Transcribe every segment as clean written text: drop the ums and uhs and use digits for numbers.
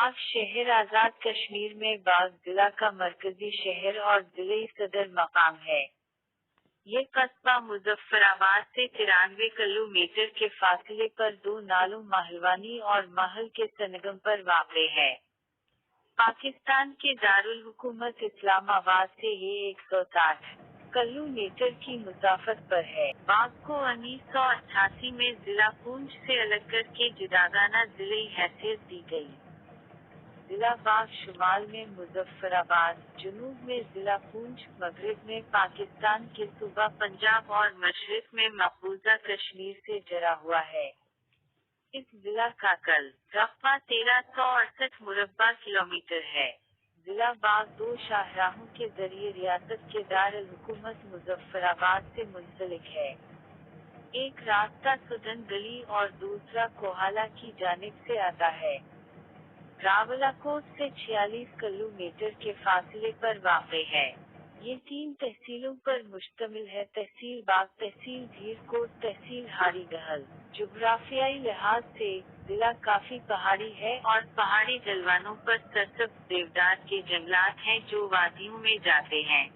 बाघ शहर आजाद कश्मीर में बाघ जिला का मरकजी शहर और जिले सदर मकाम है। ये कस्बा मुजफ्फराबाद से 93 किलोमीटर के फासले पर दो नालों महलवानी और महल के संगम पर वाक़ है। पाकिस्तान के दारुल हुकूमत इस्लामाबाद से ये 160 किलोमीटर की मुसाफत पर है। बाघ को 1988 में जिला पूंछ से अलग करके जुदागाना जिले हैसियत दी गई। जिला बाघ शुमाल में मुजफ्फराबाद, जुनूब में जिला पूंछ, मगरिब में पाकिस्तान के सूबा पंजाब और मशरिक में मकबूजा कश्मीर से जरा हुआ है। इस जिला का कल रकबा 1368 मुरब्बा किलोमीटर है। जिला बाघ दो शाहराहों के जरिए रियासत के दारुल हुकूमत मुजफ्फराबाद से मुंसलिक है। एक रास्ता सुदन गली और दूसरा कोहाला की जानिब से आता है। रावलाकोट से 46 किलोमीटर के फासले पर वाक़ है। ये 3 तहसीलों पर मुश्तमिल है: तहसील बाघ, तहसील धीरकोट, तहसील हाड़ी गहल। जुग्राफियाई लिहाज से जिला काफी पहाड़ी है और पहाड़ी ढलवानों पर सरसब्ज़ देवदार के जंगलात हैं जो वादियों में जाते हैं।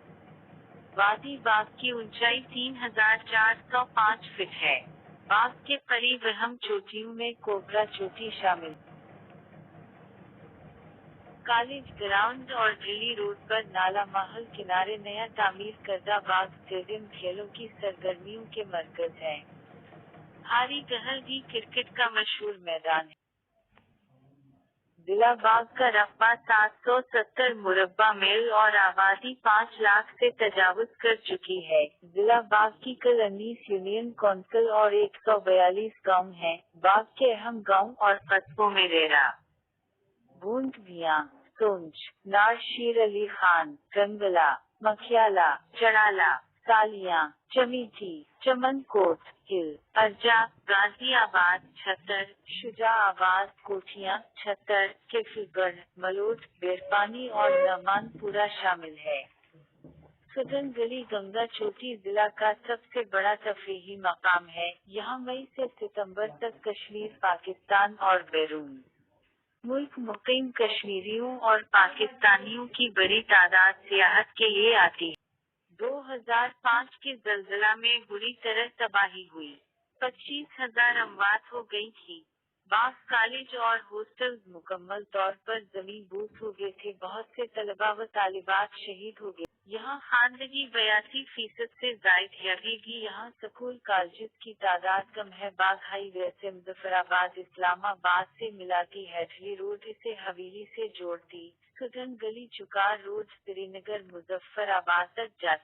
वादी बाघ की ऊंचाई 3405 फीट है। बाघ के करीब अहम चोटियों में कोबरा चोटी शामिल। कॉलेज ग्राउंड और दिल्ली रोड पर नाला महल किनारे नया तामीर करदा बाघ स्टेडियम खेलों की सरगर्मियों के मरकज है। हाड़ी गहल भी क्रिकेट का मशहूर मैदान है। जिला बाघ का रकबा 770 मुरब्बा मील और आबादी 5 लाख से तजावुज कर चुकी है। जिला बाघ की कल 19 यूनियन कौंसिल और 142 गांव हैं। बाघ के अहम गांव और कस्बों में रेरा, बूंद भिया, सोंच, नार शीर अली खान, रंगला, मखियाला, चढ़ाला, सालियां, चमीठी, चमनकोट, हिल, अर्जा, गाजियाबाद, छतर, शुजाआबाद, कोठियां, छतर, केफीगढ़, मलोट, बेरपानी और नमानपुरा शामिल है। सुदन गली गंगा चोटी जिला का सबसे बड़ा तफरीही मकाम है। यहाँ मई से सितंबर तक कश्मीर, पाकिस्तान और बैरून मुल्क मुकीम कश्मीरियों और पाकिस्तानियों की बड़ी तादाद सियाहत के लिए आती है। 2005 के ज़लज़ला में बुरी तरह तबाही हुई। 25,000 अमवात हो गई थी। बाघ कॉलेज और हॉस्टल्स मुकम्मल तौर पर ज़मीन-बूस हो गए थे। बहुत से तलबा व तालिबात शहीद हो गए। यहाँ खानदगी 82% से जायद है। अभी भी यहाँ स्कूल कॉलेज की तादाद कम है। बाघ हाईवे से मुजफ्फराबाद इस्लामाबाद से मिलाती है। दिल्ली रोड इसे हवेली से जोड़ती। सुदन गली चुकार रोड श्रीनगर मुजफ्फराबाद तक जाती।